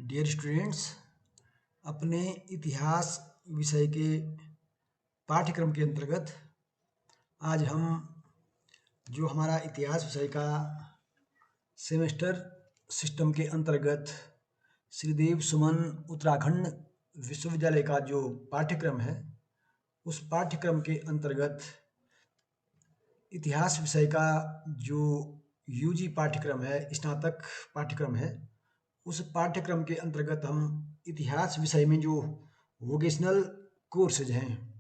Dear students, अपने इतिहास विषय के पाठ्यक्रम के अंतर्गत आज हम जो हमारा इतिहास विषय का सेमेस्टर सिस्टम के अंतर्गत श्रीदेव सुमन उत्तराखंड विश्वविद्यालय का जो पाठ्यक्रम है, उस पाठ्यक्रम के अंतर्गत इतिहास विषय का जो यूजी पाठ्यक्रम है, स्नातक पाठ्यक्रम है, उस पाठ्यक्रम के अंतर्गत हम इतिहास विषय में जो वोकेशनल कोर्सेज हैं,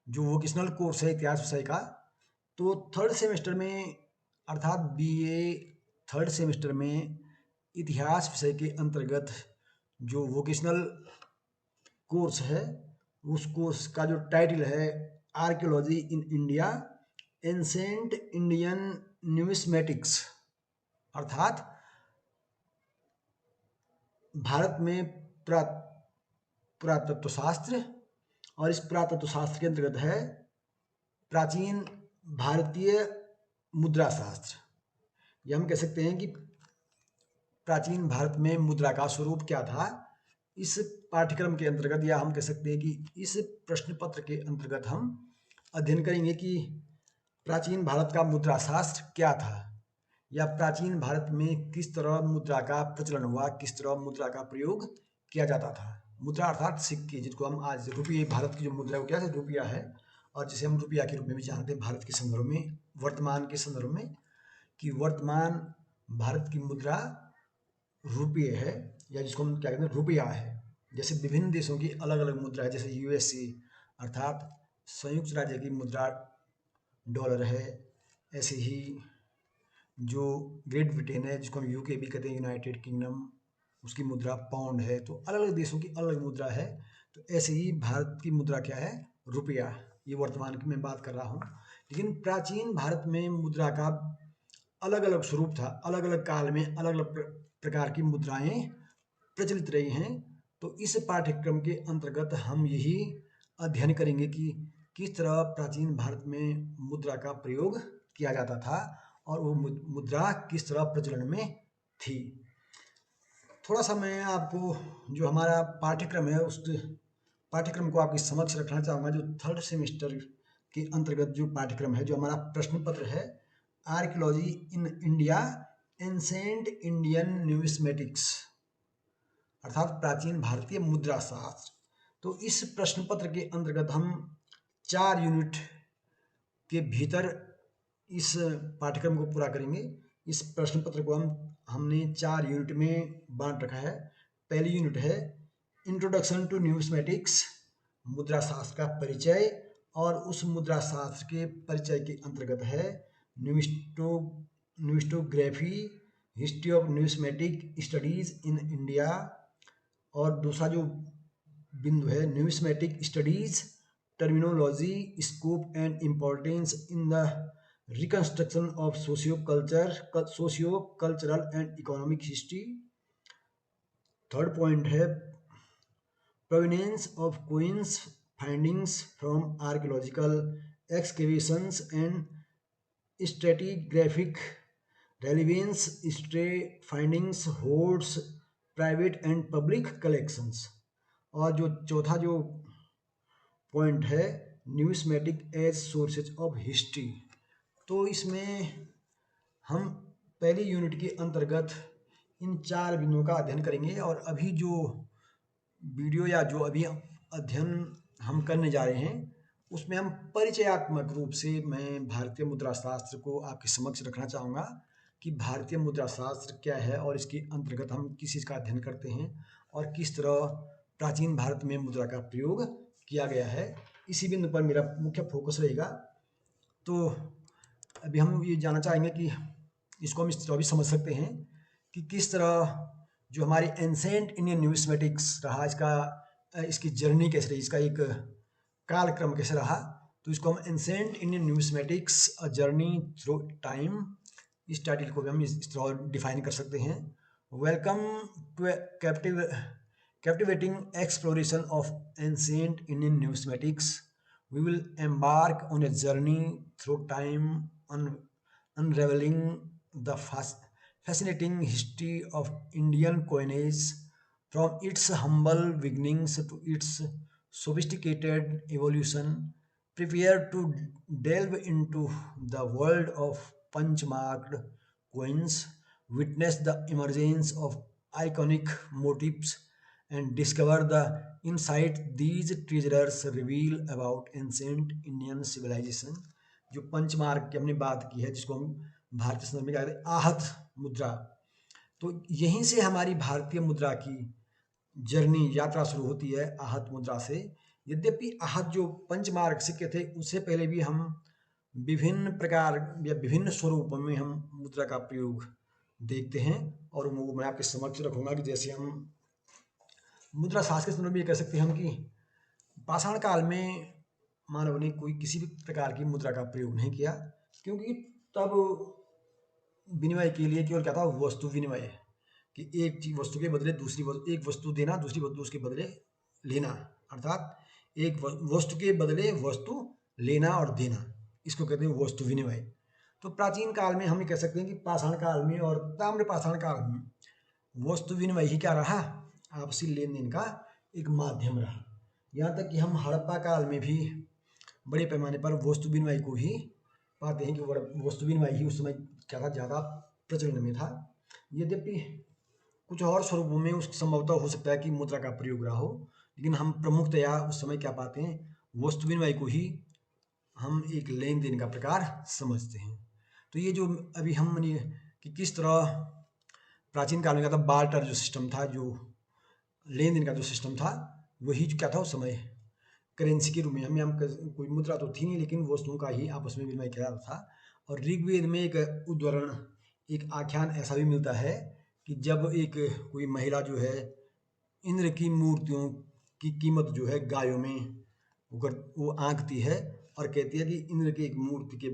जो वोकेशनल कोर्स है इतिहास विषय का, तो थर्ड सेमेस्टर में अर्थात बीए थर्ड सेमेस्टर में इतिहास विषय के अंतर्गत जो वोकेशनल कोर्स है, उस कोर्स का जो टाइटल है archaeology in India ancient Indian numismatics, अर्थात भारत में पुरातत्व शास्त्र, और इस पुरातत्व शास्त्र के अंतर्गत है प्राचीन भारतीय मुद्रा शास्त्र। या हम कह सकते हैं कि प्राचीन भारत में मुद्रा का स्वरूप क्या था। इस पाठ्यक्रम के अंतर्गत, या हम कह सकते हैं कि इस प्रश्न पत्र के अंतर्गत हम अध्ययन करेंगे कि प्राचीन भारत का मुद्रा शास्त्र क्या था, या प्राचीन भारत में किस तरह मुद्रा का प्रचलन हुआ, किस तरह मुद्रा का प्रयोग किया जाता था। मुद्रा अर्थात सिक्के, जिसको हम आज रुपये, भारत की जो मुद्रा वो क्या है, रुपया है, और जिसे हम रुपया के रूप में भी जानते हैं भारत के संदर्भ में, वर्तमान के संदर्भ में, कि वर्तमान भारत की मुद्रा रुपये है, या जिसको हम क्या कहते हैं, रुपया है। जैसे विभिन्न देशों की अलग अलग मुद्रा है, जैसे यूएसए अर्थात संयुक्त राज्य की मुद्रा डॉलर है, ऐसे ही जो ग्रेट ब्रिटेन है, जिसको हम यूके भी कहते हैं, यूनाइटेड किंगडम, उसकी मुद्रा पाउंड है। तो अलग अलग देशों की अलग अलग मुद्रा है। तो ऐसे ही भारत की मुद्रा क्या है, रुपया। ये वर्तमान की मैं बात कर रहा हूँ, लेकिन प्राचीन भारत में मुद्रा का अलग अलग स्वरूप था। अलग अलग काल में अलग अलग प्रकार की मुद्राएं प्रचलित रही हैं। तो इस पाठ्यक्रम के अंतर्गत हम यही अध्ययन करेंगे कि किस तरह प्राचीन भारत में मुद्रा का प्रयोग किया जाता था, और वो मुद्रा किस तरह प्रचलन में थी। थोड़ा सा मैं आपको जो हमारा पाठ्यक्रम है, उस पाठ्यक्रम को आपके समक्ष रखना चाहूँगा। जो थर्ड सेमेस्टर के अंतर्गत जो पाठ्यक्रम है, जो हमारा प्रश्न पत्र है archaeology in India ancient Indian numismatics, अर्थात प्राचीन भारतीय मुद्रा शास्त्र। तो इस प्रश्न पत्र के अंतर्गत हम 4 यूनिट के भीतर इस पाठ्यक्रम को पूरा करेंगे। इस प्रश्न पत्र को हमने 4 यूनिट में बांट रखा है। पहली यूनिट है इंट्रोडक्शन टू न्यूमिस्मेटिक्स, मुद्रा शास्त्र का परिचय, और उस मुद्रा शास्त्र के परिचय के अंतर्गत है numismatography, history of numismatic studies in India, और दूसरा जो बिंदु है numismatic studies, terminology, scope and importance in the reconstruction of socio cultural and economic history. Third point है provenance of coins findings from archaeological excavations and stratigraphic relevance, stray findings hoards private and public collections. और जो चौथा जो point है numismatic as sources of history. तो इसमें हम पहली यूनिट के अंतर्गत इन 4 बिंदुओं का अध्ययन करेंगे। और अभी जो वीडियो या जो अभी अध्ययन हम करने जा रहे हैं, उसमें हम परिचयात्मक रूप से मैं भारतीय मुद्रा शास्त्र को आपके समक्ष रखना चाहूँगा कि भारतीय मुद्रा शास्त्र क्या है, और इसके अंतर्गत हम किस चीज़ का अध्ययन करते हैं, और किस तरह प्राचीन भारत में मुद्रा का प्रयोग किया गया है। इसी बिंदु पर मेरा मुख्य फोकस रहेगा। तो अभी हम ये जानना चाहेंगे कि इसको हम इस तरह भी समझ सकते हैं कि किस तरह जो हमारी एंसेंट इंडियन न्यूमिस्मेटिक्स रहा, इसकी जर्नी कैसे रही, इसका एक कालक्रम कैसे रहा। तो इसको हम ancient Indian numismatics a journey through time, इस टाइटल को भी हम इस तरह डिफाइन कर सकते हैं। Welcome to captivating exploration of ancient Indian numismatics. We will embark on a journey through time, unraveling the fascinating history of Indian coinage From its humble beginnings to its sophisticated evolution, prepare to delve into the world of punch-marked coins, witness the emergence of iconic motifs, and discover the insight these treasures reveal about ancient Indian civilization. जो punch mark की हमने बात की है, जिसको हम भारतीय संदर्भ में क्या कहते हैं, आहत मुद्रा, तो यहीं से हमारी भारतीय मुद्रा की जर्नी यात्रा शुरू होती है, आहत मुद्रा से। यद्यपि आहत जो पंचमार्क सिक्के थे, उससे पहले भी हम विभिन्न प्रकार या विभिन्न स्वरूपों में हम मुद्रा का प्रयोग देखते हैं, और वो मैं आपके समक्ष रखूंगा कि जैसे हम मुद्रा शास्त्र के संदर्भ में ये कह सकते हैं हम कि पाषाण काल में मानव ने कोई किसी भी प्रकार की मुद्रा का प्रयोग नहीं किया, क्योंकि तब विनिमय के लिए केवल क्या था, वस्तु विनिमय, कि एक चीज वस्तु के बदले दूसरी वस्तु, एक वस्तु देना, दूसरी वस्तु उसके बदले लेना, अर्थात एक वस्तु के बदले वस्तु लेना और देना, इसको कहते हैं वस्तु विनिमय। तो प्राचीन काल में हम ये कह सकते हैं कि पाषाण काल में और ताम्र पाषाण काल में वस्तु विनिमय ही क्या रहा, आपसी लेन देन का एक माध्यम रहा। यहाँ तक कि हम हड़प्पा काल में भी बड़े पैमाने पर वस्तु विनिमय को ही पाते हैं कि वस्तु विनिमय ही उस समय क्या था, ज़्यादा प्रचलन में था। यद्यपि कुछ और स्वरूपों में उस संभवतः हो सकता है कि मुद्रा का प्रयोग रहा हो, लेकिन हम प्रमुखतया उस समय क्या पाते हैं, वस्तु विनिमय को ही हम एक लेन देन का प्रकार समझते हैं। तो ये जो अभी हम कि किस तरह प्राचीन काल में क्या था, बार्टर जो सिस्टम था, जो लेन देन का जो सिस्टम था, वही क्या था उस समय करेंसी के रूप में, हम कोई मुद्रा तो थी नहीं, लेकिन वस्तुओं का ही आपस में विनिमय किया जाता था। और ऋग्वेद में एक उद्धरण, एक आख्यान ऐसा भी मिलता है कि जब एक कोई महिला जो है इंद्र की मूर्तियों की कीमत जो है गायों में वो आंकती है और कहती है कि इंद्र की एक मूर्ति के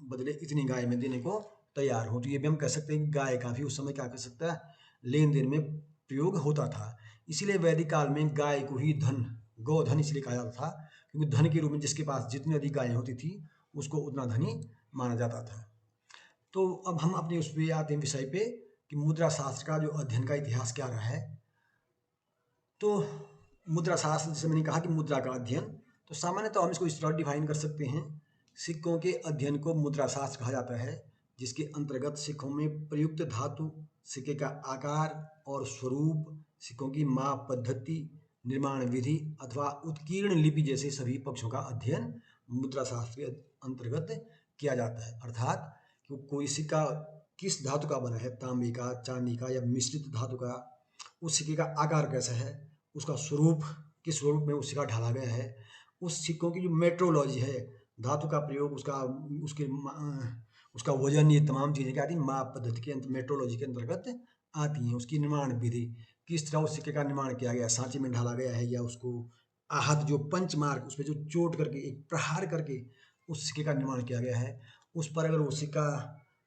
बदले इतनी गाय में देने को तैयार हो। तो ये भी हम कह सकते हैं कि गाय का भी उस समय क्या कर सकता है, लेन देन में प्रयोग होता था। इसीलिए वैदिक काल में गाय को ही धन, गोधन इसलिए कहा जाता था, क्योंकि धन के रूप में जिसके पास जितनी अधिक गायें होती थी उसको उतना धनी माना जाता था। तो अब हम अपने उस पर आते हैं विषय पे कि मुद्रा शास्त्र का जो अध्ययन का इतिहास क्या रहा है। तो मुद्रा शास्त्र, जैसे मैंने कहा कि मुद्रा का अध्ययन, तो सामान्यतः हम इसको इस तरह डिफाइन कर सकते हैं, सिक्कों के अध्ययन को मुद्रा शास्त्र कहा जाता है, जिसके अंतर्गत सिक्कों में प्रयुक्त धातु, सिक्के का आकार और स्वरूप, सिक्कों की माप पद्धति, निर्माण विधि अथवा उत्कीर्ण लिपि जैसे सभी पक्षों का अध्ययन मुद्रा शास्त्र के अंतर्गत किया जाता है। अर्थात कि कोई सिक्का किस धातु का बना है, तांबे का, चांदी का या मिश्रित धातु का, उस सिक्के का आकार कैसा है, उसका स्वरूप किस स्वरूप में उस सिक्का ढाला गया है, उस सिक्कों की जो मेट्रोलॉजी है, धातु का प्रयोग, उसका वजन, ये तमाम चीज़ें क्या आती हैं, माप पद्धति के मेट्रोलॉजी के अंतर्गत आती हैं। उसकी निर्माण विधि, किस तरह उस सिक्के का निर्माण किया गया, सांचे में ढाला गया है या उसको आहत जो पंच मार्क, उसमें जो चोट करके एक प्रहार करके उस सिक्के का निर्माण किया गया है, उस पर अगर वो सिक्का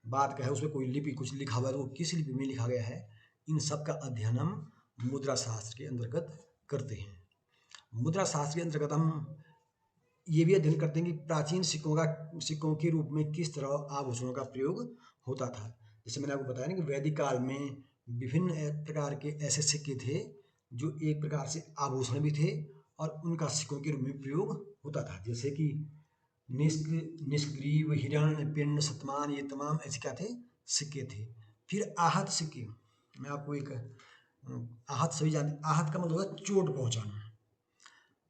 बात का है, उसमें कोई लिपि कुछ लिखा हुआ है तो वो किस लिपि में लिखा गया है, इन सब का अध्ययन हम मुद्रा शास्त्र के अंतर्गत करते हैं। मुद्रा शास्त्र के अंतर्गत हम ये भी अध्ययन करते हैं कि प्राचीन सिक्कों के रूप में किस तरह आभूषणों का प्रयोग होता था। जैसे मैंने आपको बताया ना कि वैदिक काल में विभिन्न प्रकार के ऐसे सिक्के थे जो एक प्रकार से आभूषण भी थे और उनका सिक्कों के रूप में प्रयोग होता था, जैसे कि निष्क्रिय, हिरण्य, पिंड, शतमान, ये तमाम ऐसे क्या थे, सिक्के थे। फिर आहत सिक्के, मैं आपको एक आहत सभी जानते, आहत का मतलब होता है चोट पहुंचाना।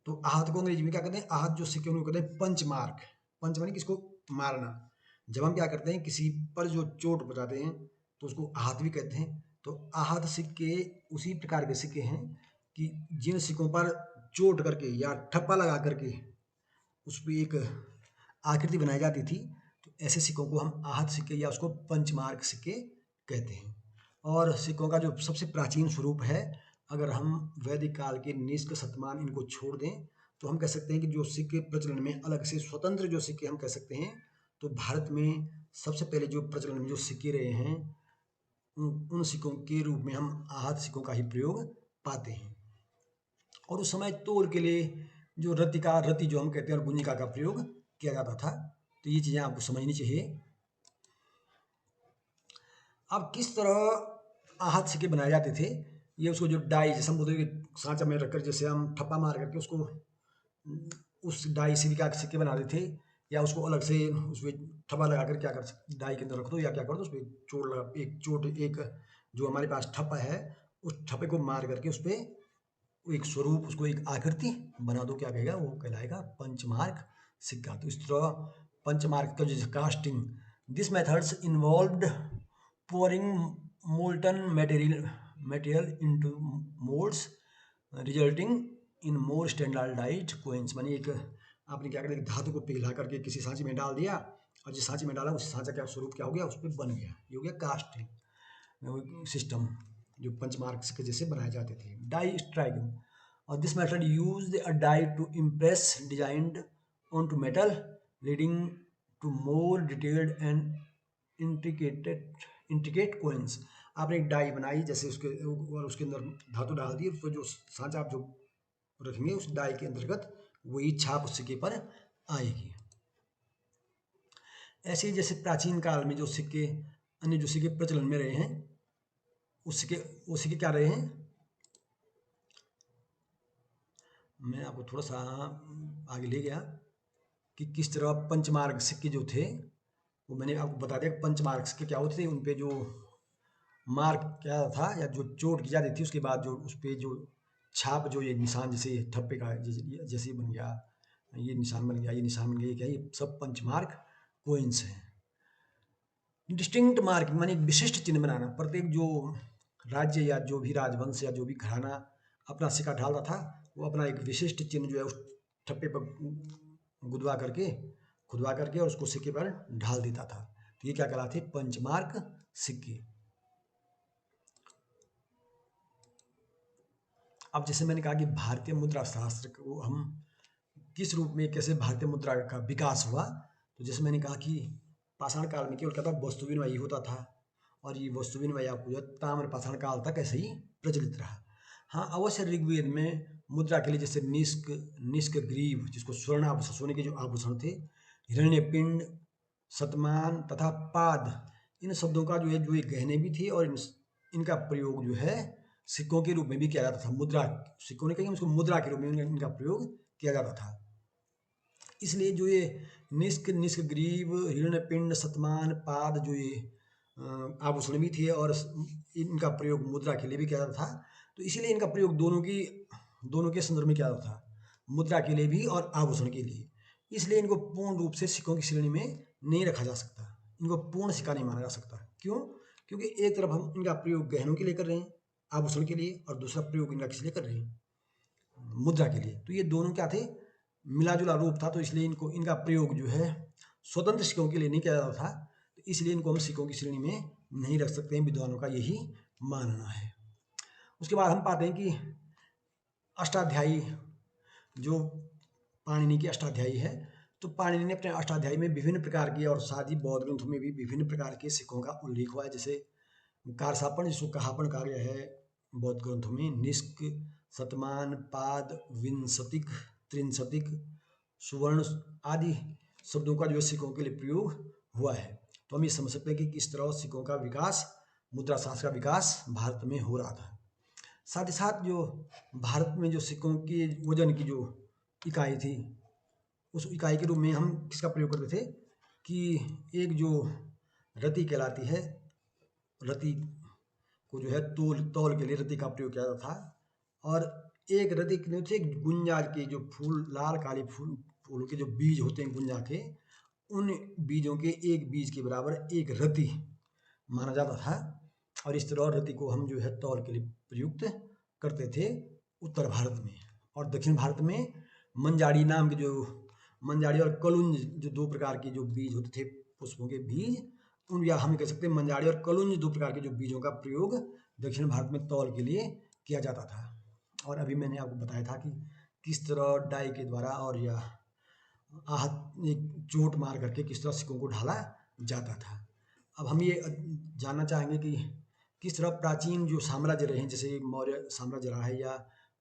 तो आहत को अंग्रेजी में क्या कहते हैं, आहत जो सिक्के उनको कहते हैं पंच मार्क। पंच माने किसको मारना। जब हम क्या करते हैं किसी पर जो चोट पहुंचाते हैं तो उसको आहत भी कहते हैं। तो आहत सिक्के उसी प्रकार के सिक्के हैं कि जिन सिक्कों पर चोट करके या ठप्पा लगा करके उस पर एक आकृति बनाई जाती थी, तो ऐसे सिक्कों को हम आहत सिक्के या उसको पंचमार्क सिक्के कहते हैं। और सिक्कों का जो सबसे प्राचीन स्वरूप है, अगर हम वैदिक काल के निष्क, शतमान इनको छोड़ दें तो हम कह सकते हैं कि जो सिक्के प्रचलन में अलग से स्वतंत्र जो सिक्के हम कह सकते हैं, तो भारत में सबसे पहले जो प्रचलन में जो सिक्के रहे हैं उन सिक्कों के रूप में हम आहत सिक्कों का ही प्रयोग पाते हैं। और उस समय तोल के लिए जो रति जो हम कहते हैं और गुंजिका का प्रयोग किया जाता था। तो ये चीज़ें आपको समझनी चाहिए। अब किस तरह आहत सिक्के बनाए जाते थे, ये उसको जो डाई, जैसे हम बोलते हैं कि सांचा में रखकर जैसे हम ठप्पा मार करके उसको उस डाई से भी क्या सिक्के बनाते थे, या उसको अलग से उसमें ठप्पा लगा कर क्या कर सकते, डाई के अंदर रख दो या क्या कर दो, उसमें चोट लगा, एक जो हमारे पास ठप्पा है उस ठप्पे को मार करके उस पर एक स्वरूप, उसको एक आकृति बना दो, क्या कहेगा, वो कहलाएगा पंचमार्क सिक्का। तो इस तरह पंचमार्क का जो casting, this methods involved pouring molten material into molds resulting in more standardized coins। मानी एक आपने क्या करा, धातु को पिघला करके किसी सांचे में डाल दिया, और जिस सांचे में डाला उस सांचा क्या स्वरूप क्या हो गया, उस पर बन गया, ये हो गया कास्टिंग सिस्टम, जो पंचमार्क के जैसे बनाए जाते थे। डाई स्ट्राइकिंग, और this method used a die to impress designed onto metal leading to more detailed and intricate coins. आपने एक डाई बनाई जैसे उसके, और उसके अंदर धातु डाल दी, तो जो सांचा आप जो रखेंगे उस डाई के अंतर्गत वही छाप उस सिक्के पर आएगी। ऐसे ही जैसे प्राचीन काल में जो सिक्के, अन्य जो सिक्के प्रचलन में रहे हैं, वो सिक्के क्या रहे हैं, मैं आपको थोड़ा सा आगे ले गया कि किस तरह पंचमार्क सिक्के जो थे, वो मैंने आपको बता दिया पंचमार्क सिक्के क्या होते थे, उन पे जो मार्क क्या था या जो चोट की जाती थी, उसके बाद जो उस पर जो छाप, जो ये निशान जैसे ठप्पे का जैसे बन गया, ये निशान बन गया, ये निशान बन गया, ये क्या, ये सब पंचमार्क कोइंस हैं। डिस्टिंक्ट मार्किंग मानी विशिष्ट चिन्ह बनाना, प्रत्येक जो राज्य या जो भी राजवंश या जो भी घराना अपना सिक्का ढालता था, वो अपना एक विशिष्ट चिन्ह जो है उस ठप्पे पर खुदवा करके और उसको सिक्के पर ढाल देता था। तो ये क्या कहलाते, पंचमार्क सिक्के। अब जैसे मैंने कहा कि भारतीय मुद्रा शास्त्र को हम किस रूप में, कैसे भारतीय मुद्रा का विकास हुआ, तो जैसे मैंने कहा कि पाषाण काल में केवल क्या था, वस्तु विनिमय होता था, और ये वस्तु विनिमय आपको ताम्र पाषाण काल तक ऐसे ही प्रचलित रहा। हाँ, अवश्य ऋग्वेद में मुद्रा के लिए जैसे निष्क ग्रीव, जिसको स्वर्ण आभूषण, सोने के जो आभूषण थे, हिरण्यपिंड, शतमान तथा पाद, इन शब्दों का जो है जो ये गहने भी थे, और इनका प्रयोग जो है सिक्कों के रूप में भी किया जाता था। मुद्रा, सिक्कों ने कहेंगे उसको मुद्रा के रूप में इनका प्रयोग किया जाता था। इसलिए जो ये निष्क ग्रीव, हिरण्यपिंड, शतमान, पाद, जो ये आभूषण भी थे और इनका प्रयोग मुद्रा के लिए भी किया जाता था। तो इसीलिए इनका प्रयोग दोनों के संदर्भ में किया जाता था, मुद्रा के लिए भी और आभूषण के लिए। इसलिए इनको पूर्ण रूप से सिक्कों की श्रेणी में नहीं रखा जा सकता, इनको पूर्ण सिक्का नहीं माना जा सकता। क्यों? क्योंकि एक तरफ हम इनका प्रयोग गहनों के लिए कर रहे हैं, आभूषण के लिए, और दूसरा प्रयोग इनका किस लिए कर रहे हैं, मुद्रा के लिए। तो ये दोनों क्या थे, मिला जुला रूप था। तो इसलिए इनका प्रयोग जो है स्वतंत्र सिक्कों के लिए नहीं किया जाता था, तो इसलिए इनको हम सिक्कों की श्रेणी में नहीं रख सकते हैं, विद्वानों का यही मानना है। उसके बाद हम पाते हैं कि अष्टाध्यायी, जो पाणिनि की अष्टाध्यायी है, तो पाणिनि ने अपने अष्टाध्यायी में विभिन्न प्रकार की, और साथ ही बौद्ध ग्रंथों में भी विभिन्न प्रकार के सिक्कों का उल्लेख हुआ है। जैसे कारसापण, जिसको कहापण कहा गया है बौद्ध ग्रंथों में, निष्क, शतमान, पाद, विंशतिक, त्रिंशतिक, सुवर्ण आदि शब्दों का जो सिक्कों के लिए प्रयोग हुआ है। तो हम ये समझ सकते हैं कि किस तरह सिक्कों का विकास, मुद्रा शास्त्र का विकास भारत में हो रहा था। साथ ही साथ जो भारत में जो सिक्कों के वजन की जो इकाई थी, उस इकाई के रूप में हम किसका प्रयोग करते थे कि एक जो रति कहलाती है, रति को जो है तौल के लिए रति का प्रयोग किया जाता था। और एक रति के नीचे गुंजा के जो फूल, लाल काली फूलों के जो बीज होते हैं गुंजा के, उन बीजों के एक बीज के बराबर एक रति माना जाता था। और इस तरह रति को हम जो है तौल के लिए प्रयुक्त करते थे उत्तर भारत में। और दक्षिण भारत में मंजाड़ी नाम के जो, मंजाड़ी और कलुंज, जो दो प्रकार के जो बीज होते थे पुष्पों के बीज, उन, या हम कह सकते हैं मंजाड़ी और कलुंज, दो प्रकार के जो बीजों का प्रयोग दक्षिण भारत में तौल के लिए किया जाता था। और अभी मैंने आपको बताया था कि किस तरह डाई के द्वारा और या आहत एक चोट मार करके किस तरह सिक्कों को ढाला जाता था। अब हम ये जानना चाहेंगे कि किस तरह प्राचीन जो साम्राज्य रहे हैं, जैसे मौर्य साम्राज्य रहा है या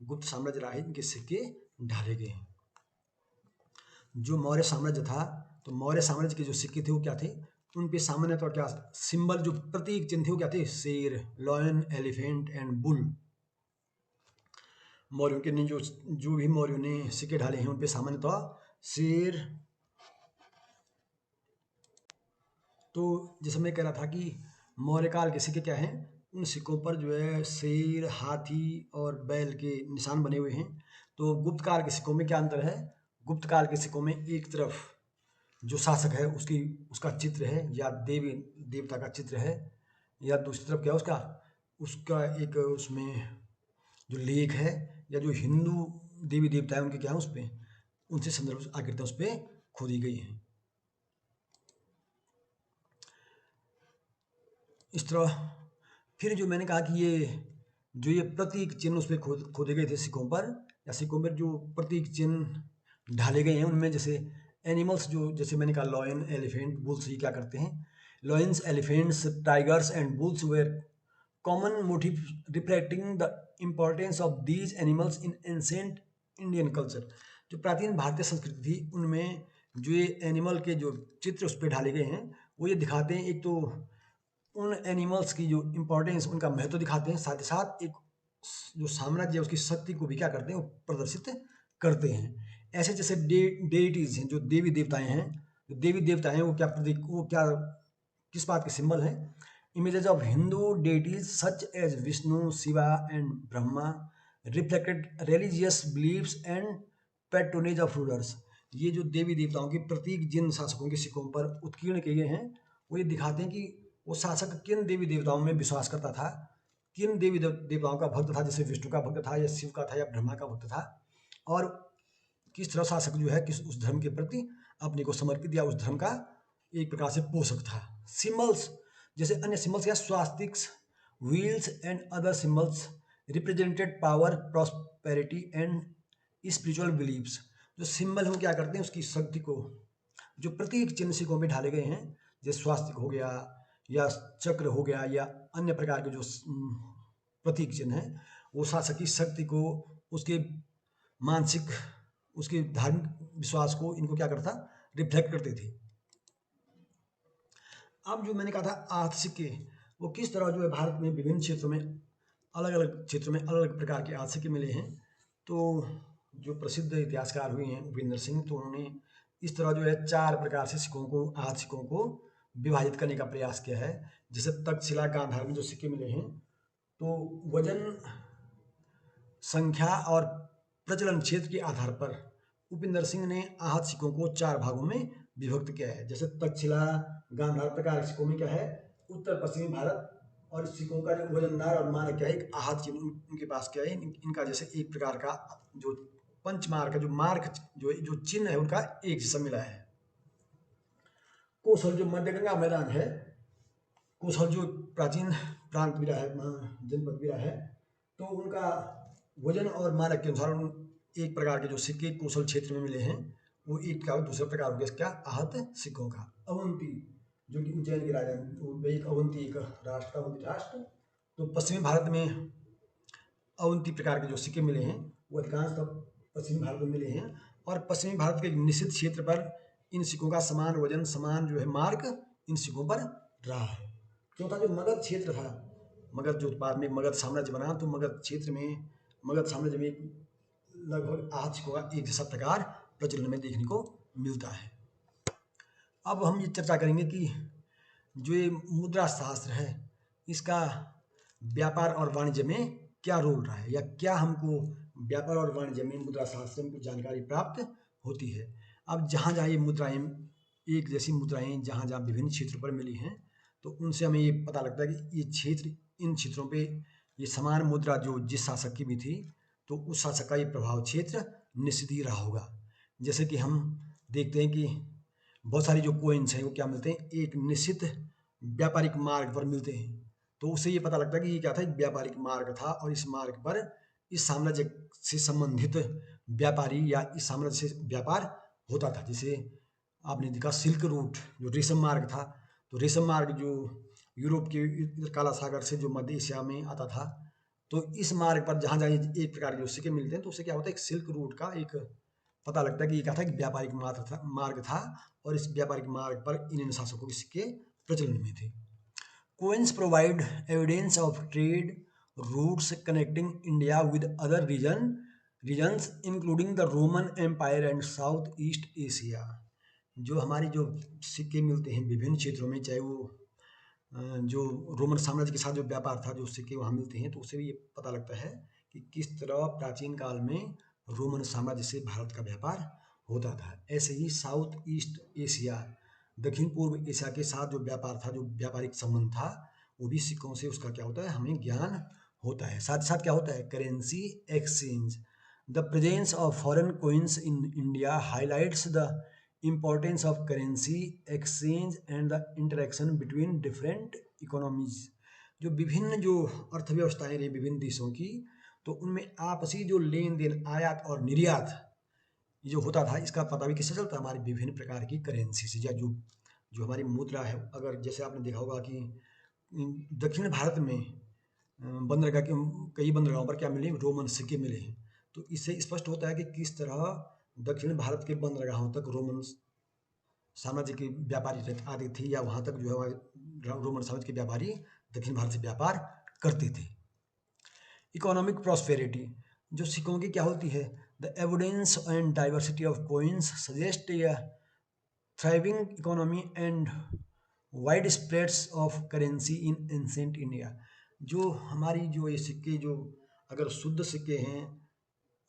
गुप्त साम्राज्य रहा है, इनके सिक्के ढाले गए हैं। जो मौर्य साम्राज्य था, तो मौर्य साम्राज्य के जो सिक्के थे वो क्या थे, उन पे सामान्य तौर क्या सिंबल, जो प्रतीक चिन्ह थे वो क्या थे, शेर, लॉयन, एलिफेंट एंड बुल, मौर्यों के ने जो भी मौर्यों ने सिक्के ढाले हैं उन पे सामान्यतः शेर, तो जैसे मैं कह रहा था कि मौर्य काल के सिक्के क्या हैं, उन सिक्कों पर जो है शेर, हाथी और बैल के निशान बने हुए हैं। तो गुप्त काल के सिक्कों में क्या अंतर है, गुप्त काल के सिक्कों में एक तरफ जो शासक है उसका चित्र है या देवी देवता का चित्र है, या दूसरी तरफ क्या उसका उसका एक उसमें जो लेख है, या जो हिंदू देवी देवता है उनके क्या है उस पर उनसे संदर्भ आकृतियाँ उस पर खोदी गई हैं। इस तरह फिर जो मैंने कहा कि ये प्रतीक चिन्ह उस पर खोदे गए थे सिक्कों पर, या सिक्कों पर जो प्रतीक चिन्ह ढाले गए हैं उनमें जैसे एनिमल्स जो जैसे मैंने कहा लॉयन, एलिफेंट, बुल्स, ये क्या करते हैं, lions, elephants, tigers and bulls were common motif reflecting the importance of these animals in ancient Indian culture. जो प्राचीन भारतीय संस्कृति थी उनमें जो ये एनिमल के जो चित्र उस पर ढाले गए हैं वो ये दिखाते हैं, एक तो उन एनिमल्स की जो इम्पोर्टेंस, उनका महत्व दिखाते हैं, साथ ही साथ एक जो साम्राज्य है उसकी शक्ति को भी क्या करते हैं, वो प्रदर्शित करते हैं। ऐसे जैसे डेइटीज हैं, जो देवी देवताएं हैं, जो देवी देवता हैं वो क्या प्रतीक, वो क्या किस बात के सिंबल हैं, images of Hindu deities such as Vishnu, Shiva and Brahma reflected religious beliefs and patronage of rulers. ये जो देवी देवताओं के प्रतीक जिन शासकों के सिक्कों पर उत्कीर्ण किए गए हैं वो ये दिखाते हैं कि वो शासक किन देवी देवताओं में विश्वास करता था, किन देवी देवताओं का भक्त था, जैसे विष्णु का भक्त था या शिव का था या ब्रह्मा का भक्त था, और किस तरह शासक जो है किस उस धर्म के प्रति अपने को समर्पित या उस धर्म का एक प्रकार से पोषक था। सिंबल्स जैसे अन्य सिंबल्स या swastikas, wheels and other symbols represented power, prosperity and spiritual beliefs. जो सिंबल हम क्या करते हैं उसकी शक्ति को, जो प्रतीक चिन्ह सिक्कों में ढाले गए हैं जैसे स्वास्तिक हो गया या चक्र हो गया या अन्य प्रकार के जो प्रतीक चिन्ह हैं वो शासक की शक्ति को, उसके मानसिक, उसके धार्मिक विश्वास को, इनको क्या करता, रिफ्लेक्ट करते थे। अब जो मैंने कहा था आर्थ सिक्के, वो किस तरह जो है भारत में विभिन्न क्षेत्रों में अलग अलग क्षेत्रों में अलग अलग प्रकार के आर्थ सिक्के मिले हैं। तो जो प्रसिद्ध इतिहासकार हुए हैं उपेंद्र सिंह, तो उन्होंने इस तरह जो है 4 प्रकार से सिक्कों को, आर्थ सिक्कों को विभाजित करने का प्रयास किया है। जैसे तक्षशिला गांधार में जो सिक्के मिले हैं तो वजन, संख्या और प्रचलन क्षेत्र के आधार पर उपेंद्र सिंह ने आहत सिक्कों को 4 भागों में विभक्त किया है। जैसे तक्षशिला गांधार प्रकार सिक्कों में क्या है, उत्तर पश्चिमी भारत, और इस सिक्कों का जो वजनदार और मानक क्या है, एक आहत चिन्ह उनके पास क्या है, इनका जैसे एक प्रकार का जो पंचमार्क का जो मार्क जो चिन्ह है उनका एक जैसा मिला है। कोसल जो मध्य गंगा मैदान है, कोसल जो प्राचीन प्रांत भी रहा है, जनपद भी रहा है, तो उनका वजन और मानक के अनुसार एक प्रकार के जो सिक्के कोसल क्षेत्र में मिले हैं वो एक का दूसरा प्रकार हो गया क्या, आहत सिक्कों का। अवंती जो कि उज्जैन के राजा, एक अवंती एक राष्ट्र, अवंती राष्ट्र, तो पश्चिमी भारत में अवंती प्रकार के जो सिक्के मिले हैं वो अधिकांश पश्चिमी भारत में मिले हैं, और पश्चिमी भारत के एक निश्चित क्षेत्र पर इन सिक्कों का समान वजन, समान जो है मार्क इन सिक्कों पर रहा है। चौथा जो मगध क्षेत्र था, मगध जो बाद में मगध साम्राज्य बना, तो मगध क्षेत्र में, मगध साम्राज्य में लगभग आहत सिक्कों का एक जैसा प्रकार प्रचलन में देखने को मिलता है। अब हम ये चर्चा करेंगे कि जो ये मुद्रा शास्त्र है इसका व्यापार और वाणिज्य में क्या रोल रहा है, या क्या हमको व्यापार और वाणिज्य में मुद्रा शास्त्र में कुछ जानकारी प्राप्त होती है। अब जहाँ जहाँ ये मुद्राएं, एक जैसी मुद्राएं जहाँ जहाँ विभिन्न क्षेत्रों पर मिली हैं तो उनसे हमें ये पता लगता है कि ये क्षेत्र, इन क्षेत्रों पे ये समान मुद्रा जो जिस शासक की भी थी तो उस शासक का ये प्रभाव क्षेत्र निश्चित ही रहा होगा। जैसे कि हम देखते हैं कि बहुत सारी जो कोइंस हैं वो क्या मिलते हैं, एक निश्चित व्यापारिक मार्ग पर मिलते हैं, तो उससे ये पता लगता है कि ये क्या था, एक व्यापारिक मार्ग था, और इस मार्ग पर इस साम्राज्य से संबंधित व्यापारी या इस साम्राज्य से व्यापार होता था। जैसे आपने देखा सिल्क रूट जो रेशम मार्ग था, तो रेशम मार्ग जो यूरोप के काला सागर से जो मध्य एशिया में आता था, तो इस मार्ग पर जहाँ जहाँ एक प्रकार के सिक्के मिलते हैं तो उससे क्या होता है, एक सिल्क रूट का एक पता लगता है कि ये क्या था, एक व्यापारिक मार्ग था, और इस व्यापारिक मार्ग पर इन शासकों के सिक्के प्रचलन में थे। Coins provide evidence of trade, routes connecting India with other regions including the Roman Empire and South East Asia. जो हमारी जो सिक्के मिलते हैं विभिन्न क्षेत्रों में, चाहे वो जो रोमन साम्राज्य के साथ जो व्यापार था, जो सिक्के वहाँ मिलते हैं, तो उससे भी ये पता लगता है कि किस तरह प्राचीन काल में रोमन साम्राज्य से भारत का व्यापार होता था। ऐसे ही साउथ ईस्ट एशिया, दक्षिण पूर्व एशिया के साथ जो व्यापार था, जो व्यापारिक संबंध था, वो भी सिक्कों से उसका क्या होता है, हमें ज्ञान होता है। साथ ही साथ क्या होता है, currency exchange. The presence of foreign coins in India highlights the importance of currency exchange and the interaction between different economies। जो विभिन्न जो अर्थव्यवस्थाएं रही विभिन्न देशों की, तो उनमें आपसी जो लेन देन, आयात और निर्यात ये जो होता था, इसका पता भी किससे चलता है, हमारी विभिन्न प्रकार की करेंसी से, या जो जो हमारी मुद्रा है। अगर जैसे आपने देखा होगा कि दक्षिण भारत में बंदरगाह के कई बंदरगाहों पर क्या मिले, रोमन सिक्के मिले हैं। तो इससे स्पष्ट होता है कि किस तरह दक्षिण भारत के बंदरगाहों तक रोमन साम्राज्य के व्यापारी आते थे, या वहाँ तक जो है हमारे रोमन साम्राज्य के व्यापारी दक्षिण भारत से व्यापार करते थे। इकोनॉमिक प्रॉस्पेरिटी, जो सिक्कों की क्या होती है, the evidence and diversity of coins suggest A thriving economy and wide spreads of currency in ancient India. जो हमारी जो ये सिक्के, जो अगर शुद्ध सिक्के हैं,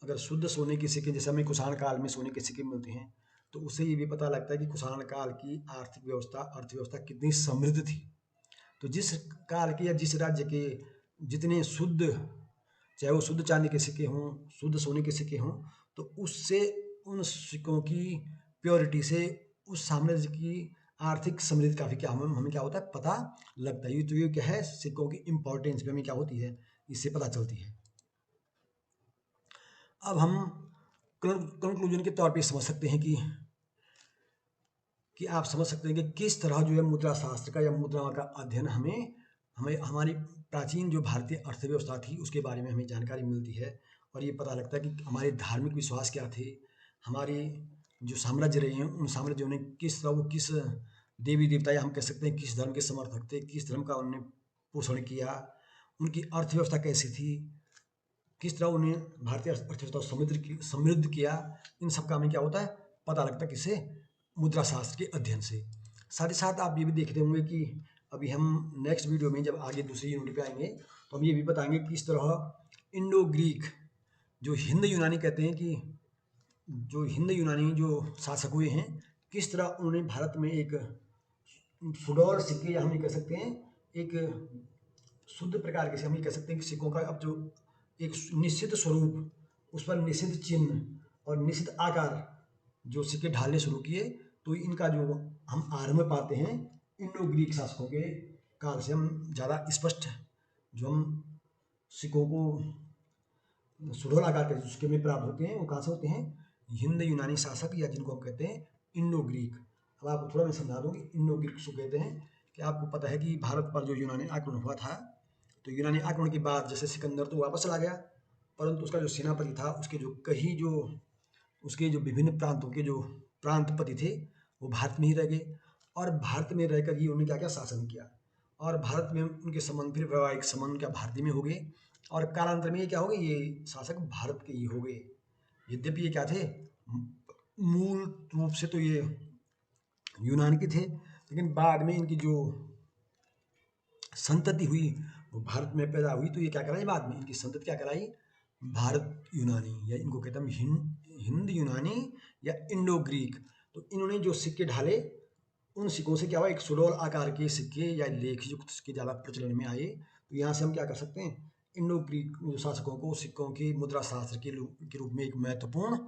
अगर शुद्ध सोने के सिक्के, जैसे हमें कुषाण काल में सोने के सिक्के मिलते हैं, तो उससे ये भी पता लगता है कि कुषाण काल की आर्थिक व्यवस्था, अर्थव्यवस्था कितनी समृद्ध थी। तो जिस काल के या जिस राज्य के जितने शुद्ध, चाहे वो शुद्ध चांदी के सिक्के हों, शुद्ध सोने के सिक्के हों, तो उससे उन सिक्कों की प्योरिटी से उस साम्राज्य की आर्थिक समृद्धि का भी क्या हमें क्या होता है, पता लगता है। तो ये क्या है, सिक्कों की इंपॉर्टेंस भी हमें क्या होती है, इससे पता चलती है। अब हम कंक्लूजन के तौर पे समझ सकते हैं कि आप समझ सकते हैं कि किस तरह जो है मुद्रा शास्त्र का या मुद्रा का अध्ययन हमें हमारी प्राचीन जो भारतीय अर्थव्यवस्था थी उसके बारे में हमें जानकारी मिलती है, और ये पता लगता है कि हमारे धार्मिक विश्वास क्या थे, हमारे जो साम्राज्य रहे हैं उन साम्राज्यों ने किस तरह, वो किस देवी देवता या हम कह सकते हैं किस धर्म के समर्थक थे, किस धर्म का उन्होंने पोषण किया, उनकी अर्थव्यवस्था कैसी थी, किस तरह उन्हें भारतीय अर्थव्यवस्था समृद्ध किया। इन सब का हमें क्या होता है, पता लगता है किससे, मुद्रा शास्त्र के अध्ययन से। साथ ही साथ आप ये भी देखते होंगे कि अभी हम नेक्स्ट वीडियो में जब आगे दूसरी यूनिट पे आएंगे तो हम ये भी बताएंगे कि किस तरह इंडो ग्रीक, जो हिंद यूनानी कहते हैं, कि जो हिंद यूनानी जो शासक हुए हैं, किस तरह उन्होंने भारत में एक सुडौल सिक्के, या हम ये कह सकते हैं एक शुद्ध प्रकार के, हम ये कह सकते हैं कि सिक्कों का अब जो एक निश्चित स्वरूप, उस पर निश्चित चिन्ह और निश्चित आकार जो सिक्के ढालने शुरू किए, तो इनका जो हम आरंभ पाते हैं इंडो ग्रीक शासकों के काल से। हम ज़्यादा स्पष्ट जो हम सिक्कों को सुडौल आकार के सिक्के में प्राप्त होते हैं, वो कहाँ से होते हैं, हिंद यूनानी शासक, या जिनको हम कहते हैं इंडो ग्रीक। अब आपको थोड़ा मैं समझा दूँ कि इंडो ग्रीक को कहते हैं, कि आपको पता है कि भारत पर जो यूनानी आक्रमण हुआ था, तो यूनानी आक्रमण के बाद जैसे सिकंदर तो वापस चला गया, परंतु उसका जो सेनापति था, उसके जो विभिन्न प्रांतों के जो प्रांतपति थे, वो भारत में ही रह गए, और भारत में रहकर ही उन्होंने क्या क्या शासन किया, और भारत में उनके संबंध, फिर वैवाहिक संबंध क्या भारतीय में हो गए, और कालांतर में ये क्या हो गए, ये शासक भारत के ही हो गए। यद्यपि ये क्या थे, मूल रूप से तो ये यूनान के थे, लेकिन बाद में इनकी जो संतति हुई वो भारत में पैदा हुई, तो ये क्या कराई, बाद में इनकी संतति क्या कराई, भारत यूनानी, या इनको कहते हैं हिंद यूनानी या इंडो ग्रीक। तो इन्होंने जो सिक्के ढाले, उन सिक्कों से क्या हुआ, एक सुडौल आकार के सिक्के या लेख युक्त सिक्के ज़्यादा प्रचलन में आए। तो यहाँ से हम क्या कर सकते हैं, इंडो ग्रीक जो शासकों को सिक्कों की मुद्रा शास्त्र के रूप में एक महत्वपूर्ण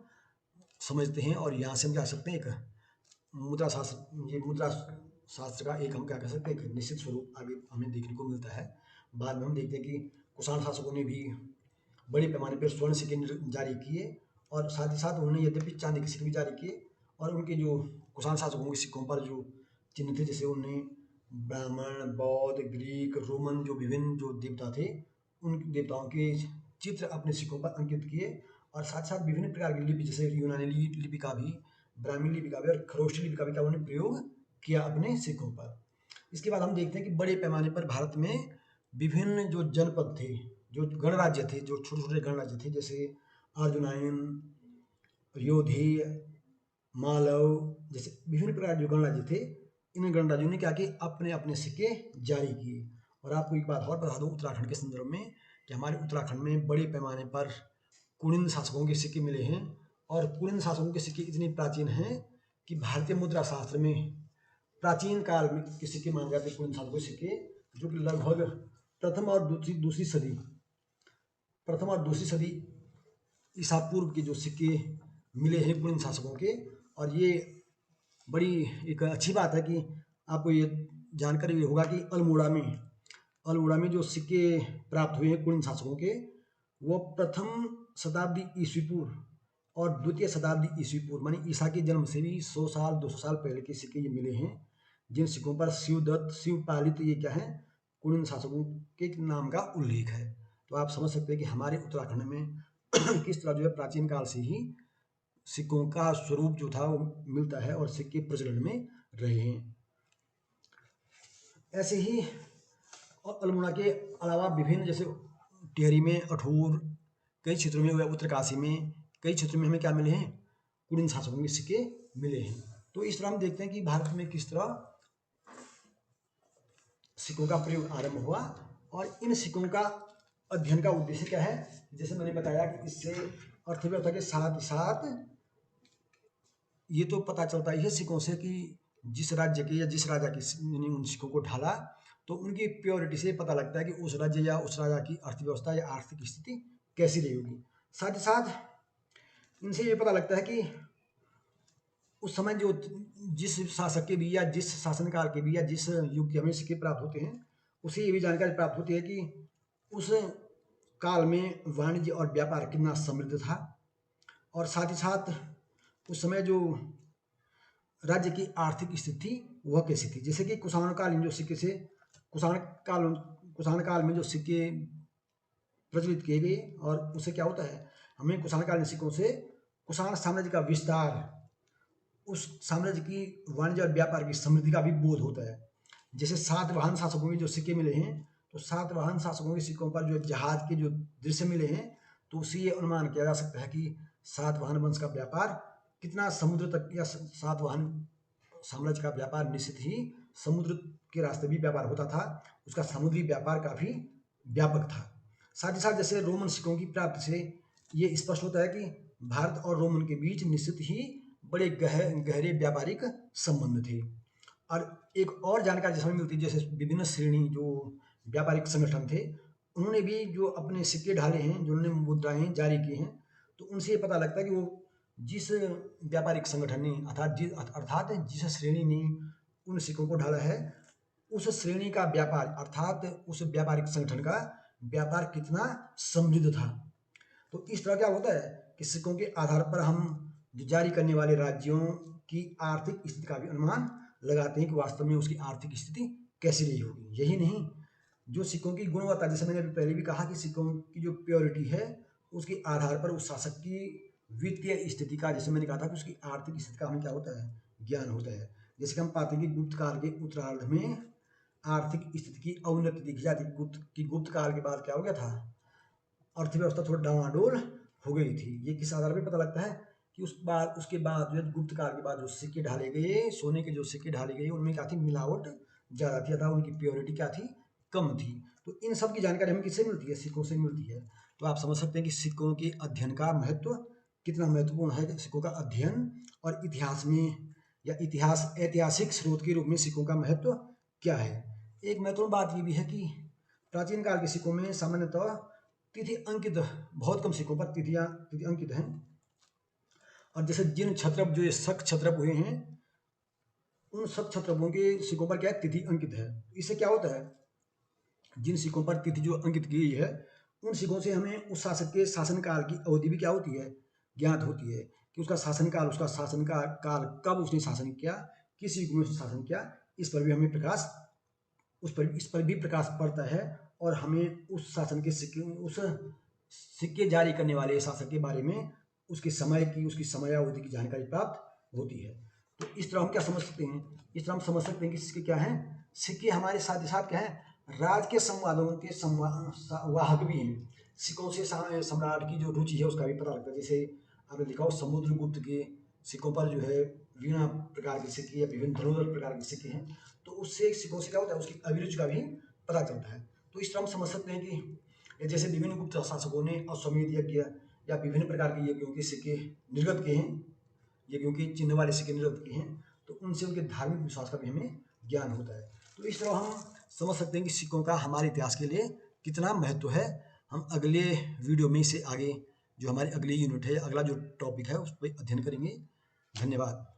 समझते हैं, और यहाँ से हम क्या सकते हैं, एक मुद्रा शास्त्र का एक हम क्या कह सकते हैं, एक निश्चित स्वरूप आगे हमें देखने को मिलता है। बाद में हम देखते हैं कि कुषाण शासकों ने भी बड़े पैमाने पर स्वर्ण सिक्के जारी किए, और साथ ही साथ उन्होंने यद्यपि चांदी के सिक्के भी जारी किए, और उनके जो कुषाण शासकों के सिक्कों पर जो चिन्ह थे, जैसे उन्होंने ब्राह्मण, बौद्ध, ग्रीक, रोमन जो विभिन्न जो देवता थे, उन देवताओं के चित्र अपने सिक्कों पर अंकित किए, और साथ साथ विभिन्न प्रकार की लिपि, जैसे यूनानी लिपि का भी, ब्राह्मी लिपि का भी और खरोष्टी लिपि का भी क्या उन्होंने प्रयोग किया अपने सिक्कों पर। इसके बाद हम देखते हैं कि बड़े पैमाने पर भारत में विभिन्न जो जनपद थे, जो गणराज्य थे, जो छोटे छोटे गणराज्य थे, जैसे अर्जुनायन, योधी, मालव, जैसे विभिन्न प्रकार जो गणराज्य थे, इन गणराज्यों ने क्या किए, अपने अपने सिक्के जारी किए। और आपको एक बात और बता दूं उत्तराखंड के संदर्भ में, कि हमारे उत्तराखंड में बड़े पैमाने पर कुलीन शासकों के सिक्के मिले हैं। और कुलीन शासकों के सिक्के इतने प्राचीन हैं कि भारतीय मुद्रा शास्त्र में प्राचीन काल में के सिक्के माने जाते हैं, कुलीन शासकों के सिक्के, जो कि लगभग प्रथम और दूसरी सदी ईसा पूर्व के जो सिक्के मिले हैं कुलीन शासकों के। और ये बड़ी एक अच्छी बात है कि आपको ये जानकारी भी होगा कि अल्मोड़ा में जो सिक्के प्राप्त हुए हैं कुलीन शासकों के, वो प्रथम शताब्दी ईस्वी पूर्व और द्वितीय शताब्दी ईस्वी पूर्व मानी ईसा के जन्म से भी 100 साल 200 साल पहले के सिक्के ये मिले हैं, जिन सिक्कों पर शिवदत्त, शिवपालित, ये क्या है, कुलीन शासकों के नाम का उल्लेख है। तो आप समझ सकते हैं कि हमारे उत्तराखंड में किस तरह जो है प्राचीन काल से ही सिक्कों का स्वरूप जो था वो मिलता है और सिक्के प्रचलन में रहे हैं। ऐसे ही अल्मोड़ा के अलावा विभिन्न, जैसे टिहरी में, अठूर, कई क्षेत्रों में, उत्तरकाशी में, कई क्षेत्रों में हमें क्या मिले हैं, कुलीन शासकों के सिक्के मिले हैं। तो इस तरह हम देखते हैं कि भारत में किस तरह सिक्कों का प्रयोग आरंभ हुआ। और इन सिक्कों का अध्ययन का उद्देश्य क्या है, जैसे मैंने बताया कि इससे अर्थव्यवस्था के साथ साथ ये तो पता चलता ही है सिक्कों से कि जिस राज्य के या जिस राजा की उन सिक्कों को ढाला, तो उनकी प्योरिटी से पता लगता है कि उस राज्य या उस राजा की अर्थव्यवस्था या आर्थिक स्थिति कैसी रही होगी। साथ ही साथ इनसे ये पता लगता है कि उस समय जो जिस शासक के भी या जिस शासनकाल के भी या जिस युग के हमें सिक्के प्राप्त होते हैं, उसे ये भी जानकारी प्राप्त होती है कि उस काल में वाणिज्य और व्यापार कितना समृद्ध था। और साथ ही साथ उस समय जो राज्य की आर्थिक स्थिति वह कैसी थी। जैसे कि कुषाणकालीन जो सिक्के से कुषाण काल में जो सिक्के प्रचलित किए गए, और उससे क्या होता है, हमें कुषाणकालीन सिक्कों से कुषाण साम्राज्य का विस्तार, उस साम्राज्य की वाणिज्य और व्यापार की समृद्धि का भी बोध होता है। जैसे सातवाहन शासकों के जो सिक्के मिले हैं, तो सातवाहन शासकों के सिक्कों पर जो जहाज के जो दृश्य मिले हैं, तो उससे ये अनुमान किया जा सकता है कि सातवाहन वंश का व्यापार कितना समुद्र तक, या सातवाहन साम्राज्य का व्यापार निश्चित ही समुद्र के रास्ते भी व्यापार होता था, उसका समुद्री व्यापार काफी व्यापक था। साथ ही साथ जैसे रोमन सिक्कों की प्राप्ति से ये स्पष्ट होता है कि भारत और रोमन के बीच निश्चित ही बड़े गहरे व्यापारिक संबंध थे। और एक और जानकारी जिसमें मिलती है, जैसे विभिन्न श्रेणी जो व्यापारिक संगठन थे, उन्होंने भी जो अपने सिक्के ढाले हैं, जो उन्होंने मुद्राएं जारी की हैं, तो उनसे ये पता लगता है कि वो जिस व्यापारिक संगठन ने अर्थात जिस श्रेणी ने उन सिक्कों को ढाला है, उस श्रेणी का व्यापार अर्थात उस व्यापारिक संगठन का व्यापार कितना समृद्ध था। तो इस तरह क्या होता है कि सिक्कों के आधार पर हम जो जारी करने वाले राज्यों की आर्थिक स्थिति का भी अनुमान लगाते हैं कि वास्तव में उसकी आर्थिक स्थिति कैसी रही होगी। यही नहीं, जो सिक्कों की गुणवत्ता, जैसे मैंने पहले भी कहा कि सिक्कों की जो प्योरिटी है, उसके आधार पर उस शासक की वित्तीय स्थिति का, जैसे मैंने कहा था कि उसकी आर्थिक स्थिति का हमें क्या होता है, ज्ञान होता है। जैसे कि हम पाते हैं कि गुप्त काल के उत्तरार्ध में आर्थिक स्थिति की अवनति दिखी जाती है। गुप्त काल के बाद क्या हो गया था, अर्थव्यवस्था थोड़ा डावाडोल हो गई थी। ये किस आधार पर पता लगता है कि उसके बाद जो गुप्त काल के बाद जो सिक्के ढाले गए, सोने के जो सिक्के ढाले गए, उनमें क्या थी, मिलावट ज़्यादा थी, अर्थात उनकी प्योरिटी क्या थी, कम थी। तो इन सब की जानकारी हमें किससे मिलती है, सिक्कों से मिलती है। तो आप समझ सकते हैं कि सिक्कों के अध्ययन का महत्व कितना महत्वपूर्ण है। सिक्कों का अध्ययन और इतिहास में या ऐतिहासिक स्रोत के रूप में सिक्कों का महत्व क्या है। एक महत्वपूर्ण बात ये भी है कि प्राचीन काल के सिक्कों में सामान्यतः तिथि अंकित, बहुत कम सिक्कों पर तिथि अंकित हैं। और जैसे जिन छत्रप, जो ये शक छत्रप हुए हैं, उन शक छत्रपों के सिक्कों पर क्या है, तिथि अंकित है। इससे क्या होता है, जिन सिक्कों पर तिथि जो अंकित की गई है, उन सिक्कों से हमें उस शासक के शासनकाल की अवधि भी क्या होती है, ज्ञात होती है कि उसका शासनकाल कब उसने शासन किया, किस युग में उसने शासन किया, इस पर भी प्रकाश पड़ता है। और हमें उस शासन के सिक्के जारी करने वाले शासक के बारे में उसकी समयावधि की जानकारी प्राप्त होती है। तो इस तरह हम क्या समझ सकते हैं, इस तरह हम समझ सकते हैं कि सिक्के क्या हैं, सिक्के हमारे साथ ही साथ क्या है, राज के संवादों के संवाहक भी हैं। सिक्कों से सम्राट की जो रुचि है उसका भी पता लगता है। जैसे आपने देखा हो समुद्रगुप्त के सिक्कों पर जो है वीणा प्रकार के सिक्के या विभिन्न धनुर्धर प्रकार के सिक्के हैं, तो उससे सिक्कों से क्या होता है, उसकी अभिरुचि का भी पता चलता है। तो इस तरह हम समझ सकते हैं कि जैसे विभिन्न गुप्त शासकों ने अश्वमेध यज्ञ या विभिन्न प्रकार के यज्ञों के सिक्के निर्गत किए हैं, यज्ञों के चिन्ह वाले सिक्के निर्गत किए हैं, तो उनसे उनके धार्मिक विश्वास का भी हमें ज्ञान होता है। तो इस तरह हम समझ सकते हैं कि सिक्कों का हमारे इतिहास के लिए कितना महत्व है। हम अगले वीडियो में से आगे जो हमारी अगली यूनिट है, अगला जो टॉपिक है उस पर अध्ययन करेंगे। धन्यवाद।